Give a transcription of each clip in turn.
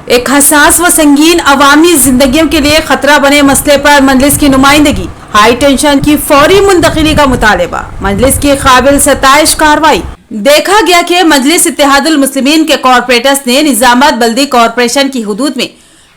ایک حساس و سنگین عوامی زندگیوں کے لیے خطرہ بنے مسئلے پر مجلس کی نمائندگی، ہائی ٹینشن کی فوری منتقلی کا مطالبہ، مجلس کی قابل ستائش کارروائی۔ دیکھا گیا کہ مجلس اتحاد المسلمین کے کارپوریٹرز نے نظام آباد بلدی کارپوریشن کی حدود میں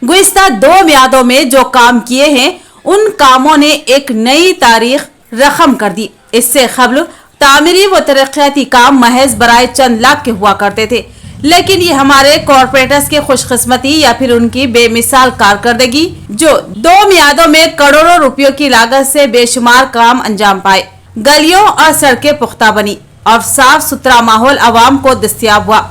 گزشتہ 2 میعادوں میں جو کام کیے ہیں ان کاموں نے ایک نئی تاریخ رقم کر دی۔ اس سے قبل تعمیری و ترقیاتی کام محض برائے چند لاکھ کے ہوا کرتے تھے، لیکن یہ ہمارے کارپوریٹرز کی خوش قسمتی یا پھر ان کی بے مثال کارکردگی جو 2 میعادوں میں کروڑوں روپیوں کی لاگت سے بے شمار کام انجام پائے، گلیوں اور سڑکیں پختہ بنی اور صاف ستھرا ماحول عوام کو دستیاب ہوا،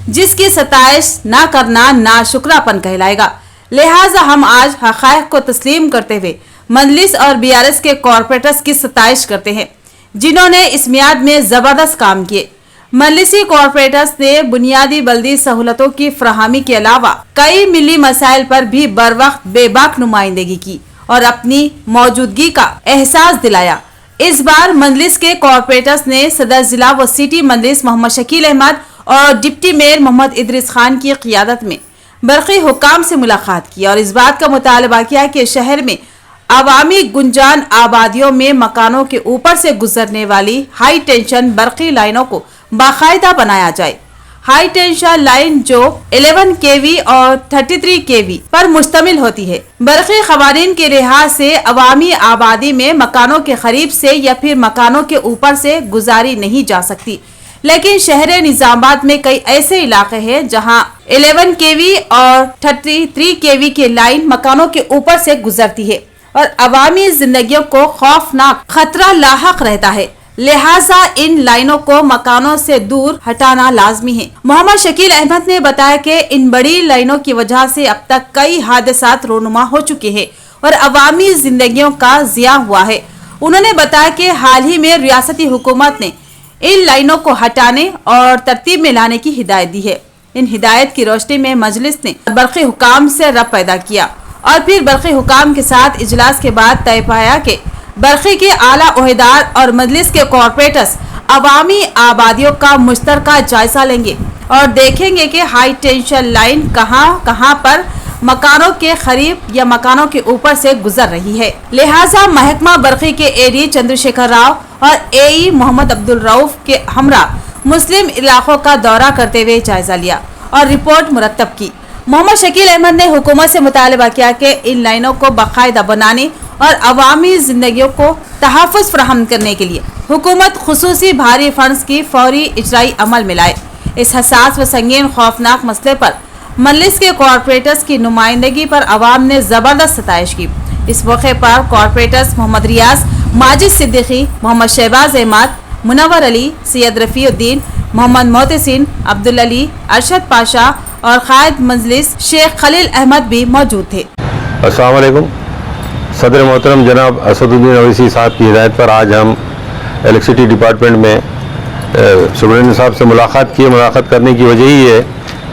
جس کی ستائش نہ کرنا ناشکراپن کہلائے گا۔ لہٰذا ہم آج حقائق کو تسلیم کرتے ہوئے مجلس اور BRS کے کارپوریٹرز کی ستائش کرتے ہیں جنہوں نے اس میعاد میں زبردست کام کیے۔ مجلسی کارپوریٹرز نے بنیادی بلدی سہولتوں کی فراہمی کے علاوہ کئی ملی مسائل پر بھی بر وقت بے باک نمائندگی کی اور اپنی موجودگی کا احساس دلایا۔ اس بار مجلس کے کارپوریٹرز نے صدر ضلع و سٹی مجلس محمد شکیل احمد اور ڈپٹی میئر محمد ادریس خان کی قیادت میں برقی حکام سے ملاقات کی اور اس بات کا مطالبہ کیا کہ شہر میں عوامی گنجان آبادیوں میں مکانوں کے اوپر سے گزرنے والی ہائی ٹینشن برقی لائنوں کو باقاعدہ بنایا جائے۔ ہائی ٹینشن لائن جو 11 kV اور 33 kV پر مشتمل ہوتی ہے، برقی قوانین کے لحاظ سے عوامی آبادی میں مکانوں کے قریب سے یا پھر مکانوں کے اوپر سے گزاری نہیں جا سکتی، لیکن شہر نظام آباد میں کئی ایسے علاقے ہیں جہاں 11 kV اور 33 kV کی لائن مکانوں کے اوپر سے گزرتی ہے اور عوامی زندگیوں کو خوفناک خطرہ لاحق رہتا ہے، لہٰذا ان لائنوں کو مکانوں سے دور ہٹانا لازمی ہے۔ محمد شکیل احمد نے بتایا کہ ان بڑی لائنوں کی وجہ سے اب تک کئی حادثات رونما ہو چکے ہیں اور عوامی زندگیوں کا ضیاع ہوا ہے۔ انہوں نے بتایا کہ حال ہی میں ریاستی حکومت نے ان لائنوں کو ہٹانے اور ترتیب میں لانے کی ہدایت دی ہے۔ ان ہدایت کی روشنی میں مجلس نے برقی حکام سے ربط پیدا کیا اور پھر برقی حکام کے ساتھ اجلاس کے بعد طے پایا کہ برقی کے اعلیٰ عہدیدار اور مجلس کے کارپوریٹرز عوامی آبادیوں کا مشترکہ جائزہ لیں گے اور دیکھیں گے کہ ہائی ٹینشن لائن کہاں پر مکانوں کے قریب یا مکانوں کے اوپر سے گزر رہی ہے۔ لہٰذا محکمہ برقی کے AD چندر شیکھر راؤ اور AE محمد عبدالرؤف کے ہمراہ مسلم علاقوں کا دورہ کرتے ہوئے جائزہ لیا اور رپورٹ مرتب کی۔ محمد شکیل احمد نے حکومت سے مطالبہ کیا کہ ان لائنوں کو باقاعدہ بنانے اور عوامی زندگیوں کو تحفظ فراہم کرنے کے لیے حکومت خصوصی بھاری فنڈز کی فوری اجرائی عمل میں لائے۔ اس حساس و سنگین خوفناک مسئلے پر مجلس کے کارپوریٹرز کی نمائندگی پر عوام نے زبردست ستائش کی۔ اس موقع پر کارپوریٹرز محمد ریاض، ماجد صدیقی، محمد شہباز احمد، منور علی، سید رفیع الدین، محمد محتسین، عبدالعلی، ارشد پاشا اور قائد مجلس شیخ خلیل احمد بھی موجود تھے۔ السلام علیکم۔ صدر محترم جناب اسد الدین اویسی صاحب کی ہدایت پر آج ہم الیکٹریسٹی ڈپارٹمنٹ میں سپرنٹینڈنٹ صاحب سے ملاقات کرنے کی وجہ یہ ہے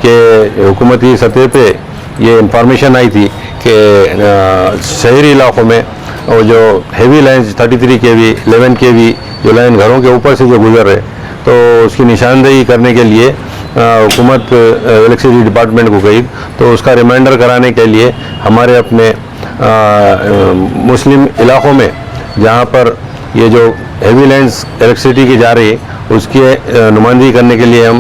کہ حکومتی سطح پہ یہ انفارمیشن آئی تھی کہ شہری علاقوں میں وہ جو ہیوی لائنز 33 kV 11 kV جو لائن گھروں کے اوپر سے جو گزر رہے تو اس کی نشاندہی کرنے کے لیے حکومت الیکٹریسٹی ڈپارٹمنٹ کو گئی، تو اس کا ریمائنڈر کرانے کے لیے ہمارے اپنے مسلم علاقوں میں جہاں پر یہ جو ہیوی لائنز الیکٹریسٹی کی جا رہی ہے اس کی نمائندگی کرنے کے لیے ہم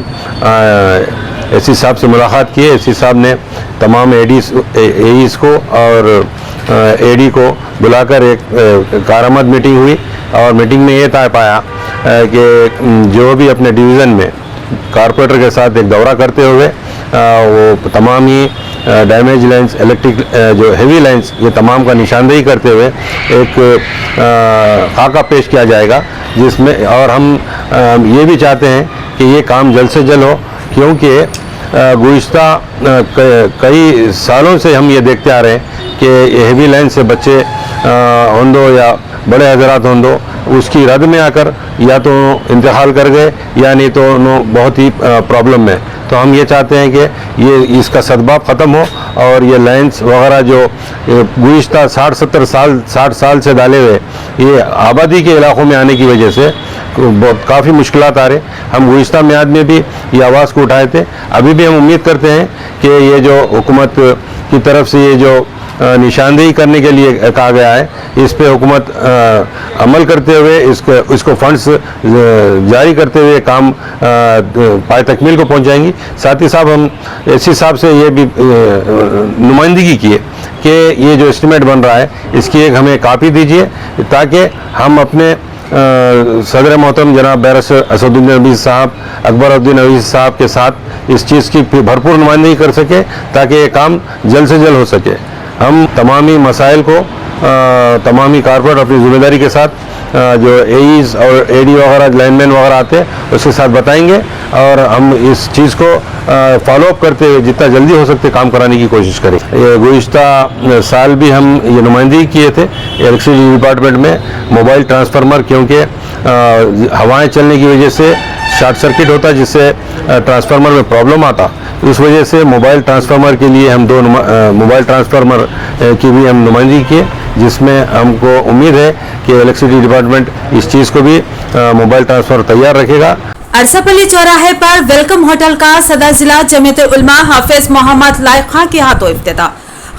AC صاحب سے ملاقات کی۔ AC صاحب نے تمام AEs کو اور AD کو بلا کر ایک کارآمد میٹنگ ہوئی اور میٹنگ میں یہ طے پایا کہ جو بھی اپنے ڈویژن میں کارپوریٹر کے ساتھ ایک دورہ کرتے ہوئے وہ تمام ہی ڈیمیج لائنز الیکٹرک جو ہیوی لائنز یہ تمام کا نشاندہی کرتے ہوئے ایک خاکہ پیش کیا جائے گا، جس میں اور ہم یہ بھی چاہتے ہیں کہ یہ کام جلد سے جلد ہو، کیونکہ گزشتہ کئی سالوں سے ہم یہ دیکھتے آ رہے ہیں کہ ہیوی لائن سے بچے ہوندو یا بڑے حضرات ہوندو اس کی رد میں آ کر یا تو انتقال کر گئے یا نہیں تو انہوں بہت ہی پرابلم میں، تو ہم یہ چاہتے ہیں کہ یہ اس کا سدباب ختم ہو اور یہ لائنز وغیرہ جو گزشتہ 60 سال سے ڈالے ہوئے یہ آبادی کے علاقوں میں آنے کی وجہ سے बहुत काफ़ी मुश्किलात आ रहे। हम गुज़िश्ता मियाद में भी ये आवाज़ को उठाए थे। अभी भी हम उम्मीद करते हैं कि ये जो हुकूमत की तरफ से ये जो निशानदेही करने के लिए कहा गया है, इस पे हुकूमत अमल करते हुए इसको फंड्स जारी करते हुए काम पाए तकमील को पहुंचाएंगी। साथ ही साहब हम एससी साहब से ये भी नुमाइंदगी की है कि ये जो एस्टीमेट बन रहा है इसकी एक हमें कापी दीजिए ताकि हम अपने सदर मोहतरम जनाब बैरिस्टर असदुद्दीन अवीज़ साहब, अकबरुद्दीन अवीज़ साहब के साथ इस चीज़ की भरपूर नुमाइंदगी कर सके ताकि ये काम जल्द से जल्द हो सके। हम तमामी मसाइल को तमामी कारपोरेट अपनी ज़िम्मेदारी के साथ जो एईज़ और एडी वगैरह लाइनमैन वगैरह आते हैं उसके साथ बताएंगे और हम इस चीज़ को फॉलोअप करते हुए जितना जल्दी हो सकते काम कराने की कोशिश करें। ये गुज़िश्ता साल भी हम ये नुमाइंदगी किए थे इलेक्ट्रिसिटी डिपार्टमेंट में मोबाइल ट्रांसफार्मर, क्योंकि हवाएं चलने की वजह से शॉर्ट सर्किट होता जिससे ट्रांसफार्मर में प्रॉब्लम आता। इस वजह से मोबाइल ट्रांसफार्मर के लिए हम दो मोबाइल ट्रांसफार्मर की भी हम नुमाइंदगी किए, जिसमें हमको उम्मीद है कि इलेक्ट्रिसिटी डिपार्टमेंट इस चीज़ को भी मोबाइल ट्रांसफार्मर तैयार रखेगा। अरसापल्ली चौराहे पर वेलकम होटल का सदर जिला जमीयत उलमा हाफिज मोहम्मद लाइक खां के हाथों इफ्तिताह।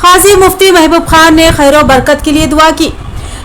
काजी मुफ्ती महबूब खान ने खैर बरकत के लिए दुआ की।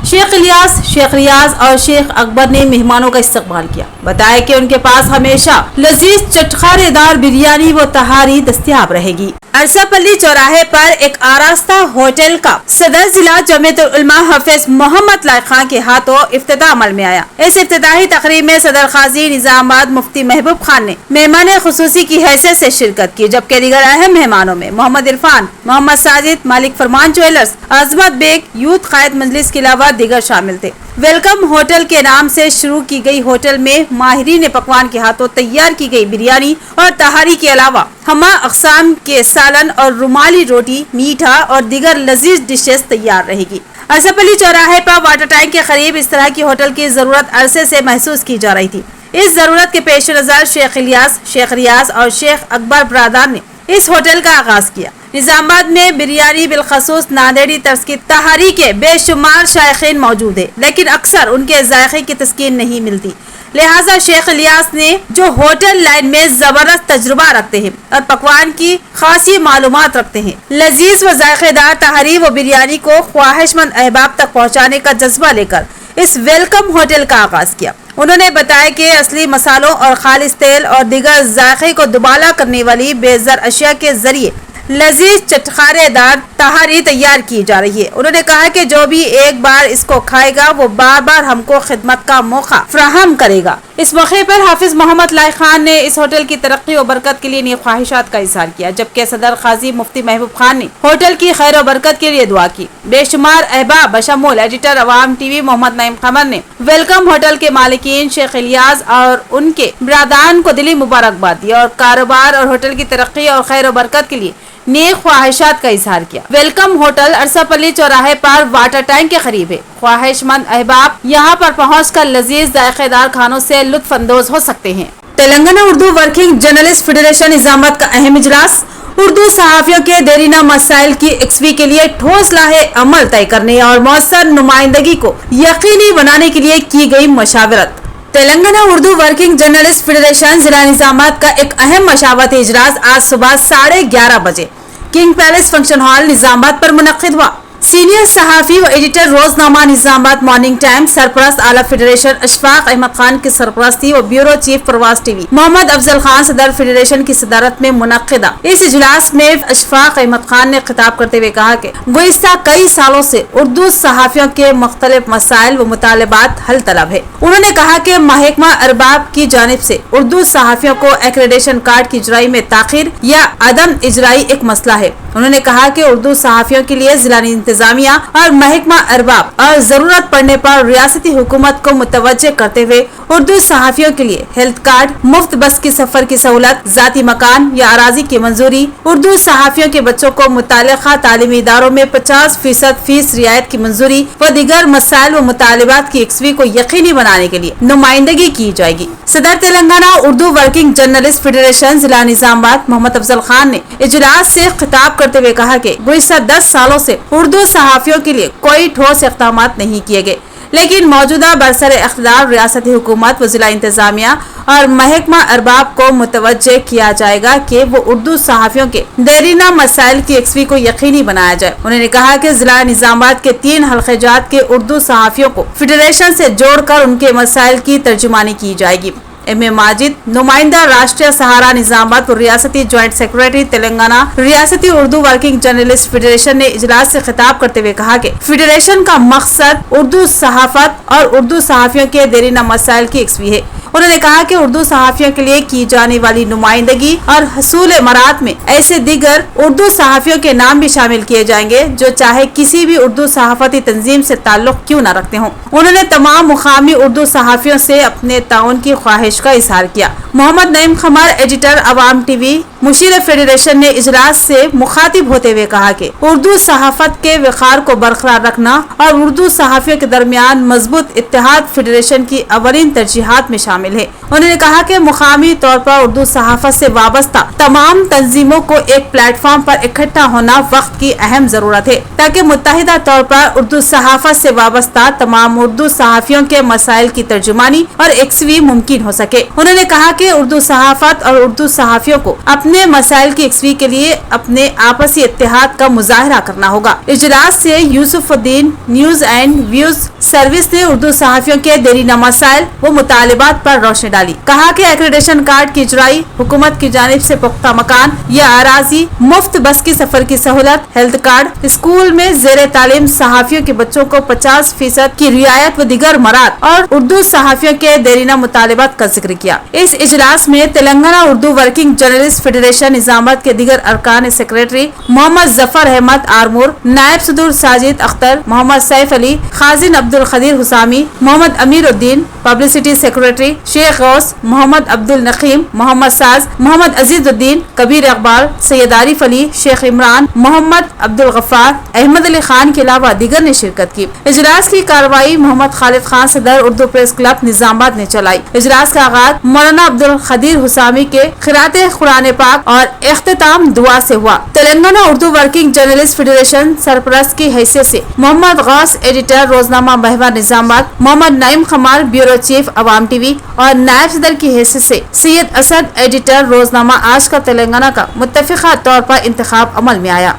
शेख इलियास, शेख रियाज और शेख अकबर ने मेहमानों का इस्तकबाल किया। बताया कि उनके पास हमेशा लजीज चटखारेदार बिरयानी व तहारी दस्तयाब रहेगी। अरसापल्ली चौराहे पर एक आरास्ता होटल का सदर जिला जमीयत उलमा हाफिज मोहम्मद लाइक खां के हाथों इफ्तिताह अमल में आया। इस इफ्तिताही तकरीब में सदर काजी निजामाबाद मुफ्ती महबूब खान ने मेहमान खुसूसी की हैसियत से शिरकत की, जबकि दीगर अहम मेहमानों में मोहम्मद इरफान, मोहम्मद साजिद, मालिक फरमान ज्वेलर्स, अजमत बेग, यूथ कायद मजलिस के अलावा दीगर शामिल थे। वेलकम होटल के नाम से शुरू की गई होटल में माहिरीन पकवान के हाथों तैयार की गई बिरयानी और तहारी के अलावा हमा अक़साम के सालन और रुमाली रोटी, मीठा और दीगर लजीज डिशेस तैयार रहेगी। अरसापल्ली चौराहे पर वाटर टैंक के करीब इस तरह की होटल की जरूरत अरसे से महसूस की जा रही थी। इस जरूरत के पेश नजर शेख इलियास, शेख रियाज और शेख अकबर बरादार ने इस होटल का आगाज किया। निजामाबाद में बिरयानी बिलखसूस नांदेड़ी तर्ज की तहारी के बेशुमार शायकीन मौजूद है, लेकिन अक्सर उनके जायके की तस्कीन नहीं मिलती। लिहाजा शेख इलियास ने जो होटल लाइन में जबरदस्त तजुर्बा रखते हैं और पकवान की खासी मालूमात रखते हैं, लजीज व जायकेदार तहारी व बिरयानी को ख्वाहिशमंद अहबाब तक पहुँचाने का जज्बा लेकर इस वेलकम होटल का आगाज किया। उन्होंने बताया कि असली मसालों और खालिस तेल और दीगर जायके को दुबाला करने वाली बेज़र अशिया के जरिए लजीज चटखारेदार तहारी तैयार की जा रही है। उन्होंने कहा कि जो भी एक बार इसको खाएगा वो बार बार हमको खिदमत का मौका फराहम करेगा। इस मौके पर हाफिज मोहम्मद लाइक खान ने इस होटल की तरक्की और बरकत के लिए नेक ख्वाहिशात का इजहार किया, जबकि सदर काजी मुफ्ती महबूब खान ने होटल की खैर और बरकत के लिए दुआ की। बेशुमार अहबाब बशमूल एडिटर अवाम टीवी मोहम्मद नईम कमर ने वेलकम होटल के मालिकीन शेख इलियास और उनके बरादान को दिली मुबारकबाद दी और कारोबार और होटल की तरक्की और खैर और बरकत के लिए नेक ख्वाहिशात का इजहार किया। वेलकम होटल अरसापल्ली चौराहे पर वाटर टैंक के करीब है। ख्वाहिशमंद अहबाब यहाँ पर पहुँचकर लजीज जायकेदार खानों से लुत्फ अंदोज हो सकते हैं। Telangana Urdu working journalist federation Nizamabad का अहम इजलास। उर्दू सहाफियों के देरीना मसाइल की एक्सवी के लिए ठोस लाहे अमल तय करने और मौसर नुमाइंदगी को यकीनी बनाने के लिए की गई मशावरत। Telangana Urdu working journalist federation जिला निजामाबाद का एक अहम मशावरती इजलास आज सुबह 11:30 बजे king palace function hall Nizamabad पर मुनक्किद हुआ। सीनियर सहाफी व एडिटर रोजनामा निजामाबाद मॉर्निंग टाइम सरपरस्त आला फेडरेशन अशफाक अहमद खान की सरपरस्ती व ब्यूरो चीफ प्रवास टीवी मोहम्मद अफजल खान सदर फेडरेशन की सदारत में मुनक्किदा इस इजलास में अशफाक अहमद खान ने खिताब करते हुए कहा कि गुज़िश्ता कई सालों से उर्दू सहाफियों के मुख्तलिफ मसाइल व मुतालबात हल तलब है। उन्होंने कहा कि महकमा अरबाब की जानिब से उर्दू सहाफियों को एक्रेडिटेशन कार्ड की इजराई में ताखिर या अदम इजराई एक मसला है। उन्होंने कहा कि उर्दू सहाफियों के लिए जिला इंतजामिया और महकमा अरबाब और जरूरत पड़ने पर रियासती हुकूमत को मुतवज्जे करते हुए उर्दू सहाफियों के लिए हेल्थ कार्ड, मुफ्त बस की सफर की सहूलत, जाती मकान या अराजी की मंजूरी, उर्दू सहाफियों के बच्चों को मुतालिका तालीमी इदारों में 50% फीस रियायत की मंजूरी व दीगर मसाइल व मुतालिबात की एक्सवी को यकीनी बनाने के लिए नुमाइंदगी की जाएगी। सदर Telangana Urdu working journalist federation जिला निजामाबाद मोहम्मद अफजल खान ने इजलास से खिताब करते हुए कहा कि गुज़िश्ता 10 सालों से उर्दू सहाफियों के लिए कोई ठोस इक़दामात नहीं किए गए, लेकिन मौजूदा बरसर इख्तियार रियासती हुकूमत व जिला इंतजामिया और महकमा अरबाब को मुतवज्जे किया जाएगा कि वो उर्दू सहाफ़ियों के देरीना मसाइल की यकसवी को यकीनी बनाया जाए। उन्होंने कहा कि जिला निजामाबाद के 3 हल्क़ेजात के उर्दू सहाफ़ियों को फेडरेशन से जोड़कर उनके मसाइल की तर्जुमानी की जाएगी। एम.ए. माजिद, नुमाइंदा राष्ट्रीय सहारा निजामाबाद और रियासती ज्वाइंट सेक्रेटरी तेलंगाना रियासती उर्दू वर्किंग जर्नलिस्ट फेडरेशन ने इजलास से खिताब करते हुए कहा कि फेडरेशन का मकसद उर्दू सहाफत और उर्दू सहाफ़ियों के देरीना मसाइल की यकसवी है। उन्होंने कहा कि उर्दू सहाफ़ियों के लिए की जाने वाली नुमाइंदगी और हसूल मरात में ऐसे दिगर उर्दू सहाफ़ियों के नाम भी शामिल किए जाएंगे जो चाहे किसी भी उर्दू सहाफ़ती तंजीम से ताल्लुक क्यों न रखते हों। उन्होंने तमाम मुकामी उर्दू सहाफ़ियों से अपने ताउन की ख्वाहिश का इजहार किया। मोहम्मद नईम खमार, एडिटर अवाम टीवी, मुशीर फेडरेशन ने इजलास से मुखातिब होते हुए कहा कि उर्दू सहाफत के वक़ार को बरकरार रखना और उर्दू सहाफ़ियों के दरमियान मजबूत इत्तेहाद फेडरेशन की अवलिन तरजीहात में शामिल है। उन्होंने कहा कि मुकामी तौर पर उर्दू सहाफत से वाबस्ता तमाम तंजीमों को एक प्लेटफॉर्म पर इकट्ठा होना वक्त की अहम जरूरत है ताकि मुत्तहिदा तौर पर उर्दू सहाफत से वाबस्ता तमाम उर्दू सहाफ़ियों के मसाइल की तर्जुमानी और यकसवी मुमकिन हो सके। उन्होंने कहा कि उर्दू सहाफत और उर्दू सहाफ़ियों को अपने मसाइल की यकसवी के लिए अपने आपसी इत्तेहाद का मुजाहरा करना होगा। इजलास से Yusufuddin news and views service ने उर्दू सहाफ़ियों के देरीना मसाइल व मुतालिबात पर रोशनी डाली। कहा कि एक्रेडिटेशन कार्ड की इजराई, हुकूमत की जानिब से पुख्ता मकान या अराजी, मुफ्त बस की सफर की सहूलत, हेल्थ कार्ड, स्कूल में ज़ेरे तालीम सहाफ़ियों के बच्चों को 50% की रियायत व दिगर मराद और उर्दू सहाफ़ियों के देरीना मुतालिबात का जिक्र किया। इस इजलास में Telangana Urdu working journalist federation Nizamabad के दिगर अरकान सेक्रेटरी मोहम्मद जफर अहमद आरमूर, नायब सदर साजिद अख्तर, मोहम्मद सैफ अली, खाजिन अब्दुल खदीर हुसामी, मोहम्मद अमीरुद्दीन, पब्लिसिटी सेक्रेटरी शेख गौस, मोहम्मद अब्दुल नकीम, मोहम्मद साज, मोहम्मद अजीजुद्दीन, कबीर इकबाल, सैयद आरिफ अली, शेख इमरान, मोहम्मद अब्दुल गफ्फार, अहमद अली खान के अलावा दिगर ने शिरकत की। इजलास की कार्रवाई मोहम्मद खालिद खान सदर उर्दू प्रेस क्लब निजामाबाद ने चलाई। इजलास का आगाज मौलाना अब्दुल खदीर हुसामी के खिराते कुरान पाक और इख्तिताम दुआ से हुआ। Telangana Urdu working journalist federation सरपरस्त की हैसियत से मोहम्मद गौस, एडिटर रोजनामा Mahwar Nizamabad, Mohammad Naeem Khumar, bureau chief Awam TV और नायब सदर की हैसियत से सैयद असद, एडिटर रोजनामा आज का तेलंगाना का मुत्तफिका तौर पर इंतखाब अमल में आया।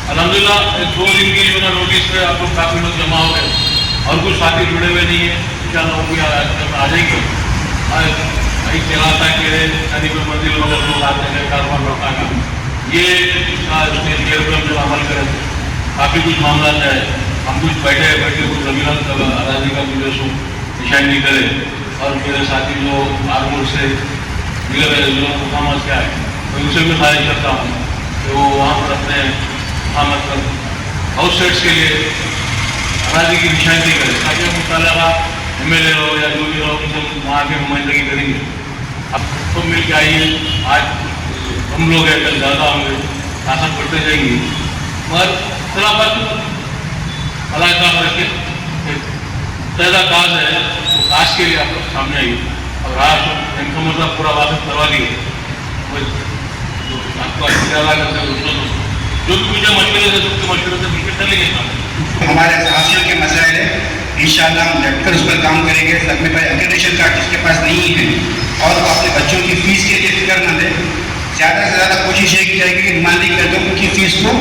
अल्हम्दुलिल्लाह 2 दिन की जो ना नोटिस पे आप लोग काफ़ी लोग जमा हो गए और कुछ साथी जुड़े हुए नहीं है, इंशाअल्लाह वो भी आ जाएंगे। एक जगह के नदी पर मंदिर लोग आते हैं कारोबार बढ़ता का ये जो अमल करें काफ़ी कुछ मामला है। हम कुछ बैठे कुछ जमीन अराजी का मुझे निशान नहीं करे और मेरे साथी जो आरमूर से मिले हुए जो मुकाम से आए मैं उनसे भी ख्वाहिश करता हूँ कि वो वहाँ पर अपने मतलब हाउस सेट्स के लिए अराजी की निशानी करें ताकि हम मुताला MLA हो या जो भी हो उनसे वहाँ के नुमाइंदगी करेंगे। अब सब मिल के आइए, आज हम लोग हैं, कल ज़्यादा होंगे, ताकत बढ़ते जाएंगी मगर सलाफत अल्लाह का रखे पैदा काज है तो काज के लिए आप लोग सामने आइए और आज इनका मतलब पूरा वापस करवा लिए आपको जो भी मुझे मशवरे से सबके मशवरे से मिलकर चलेंगे। हमारे सहाफ़ियों के मसाइल है, इंशाअल्लाह हम डटकर उस पर काम करेंगे। अपने पास एक्रेडिटेशन कार्ड जिसके पास नहीं है और अपने बच्चों की फ़ीस के लिए फिक्र न दे, ज़्यादा से ज़्यादा कोशिश ये की जाएगी कि नुमाइंदगी करते हैं उनकी फ़ीस को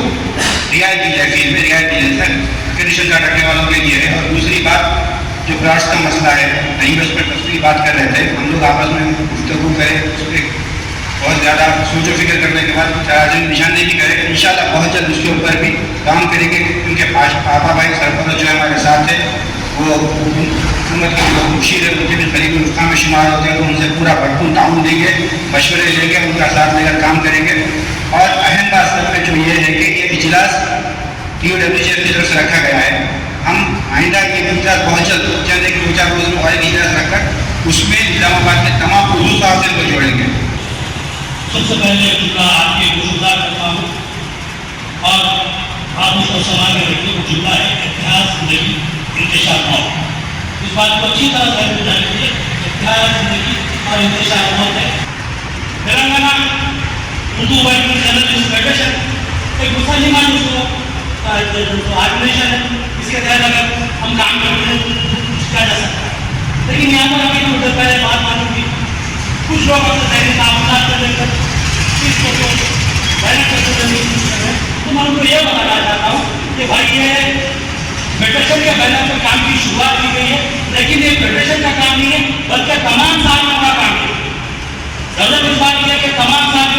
रियायत दी जाए, फीस में रियायत दी जाए। एक्रेडिटेशन कार्ड रखने वालों के लिए है। और दूसरी बात जो ग्रांट्स का मसला है, नहीं उस पर तफसीली बात कर रहे थे, हम लोग आपस में गुफ्तगू करें, उस पर बहुत ज़्यादा सोचो फिक्र करने के बाद निशानदेही भी करें। इंशाअल्लाह बहुत जल्द उसके ऊपर भी काम करेंगे। उनके पापा भाई सरपंच जो है हमारे साथ है, वो हुकूमत के जो मुशीर है उनके भी करीब रुखा में शुमार होते हैं, तो उनसे पूरा भरपूर ताउन देंगे, मशवरे लेंगे, उनका साथ लेकर काम करेंगे। और अहम बात सब में जो ये है कि ये इजलास TOWJF की तरफ से रखा गया है। हम आइंदा ये इजलास बहुत जल्द चंद एक 2-4 रोज़ में और इजलास रखकर उसमें निजामाबाद के तमाम उर्दू सहाफ़ियों को जोड़ेंगे। सबसे पहले जुमला आपके गुज़ार करता हूँ और आप उसको संभाल के रखिए। वो जुमला है इतिहास ज़िंदगी इंतशार मौत। इस बात को अच्छी तरह से बुझाने के लिए इतिहास ज़िंदगी और इंतशार मौत है। Telangana Urdu working journalist federation कोई मुसलमान जो ऑर्गेनाइजेशन है इसके तहत अगर हम काम करते हैं कुछ किया जा सकता है। लेकिन यहाँ पर अभी तो पहले बात मालूम थी कुछ लोग अपने दैनिक कामकाज कर लेकर इसको तो बैन करते हैं। तो मैं उनको ये बताना चाहता हूँ कि भाई ये फेडरेशन के बैनर पर काम की शुरुआत की गई है, लेकिन ये फेडरेशन का काम नहीं है बल्कि तमाम साथियों का काम है। गजब इस बात की है कि तमाम साथी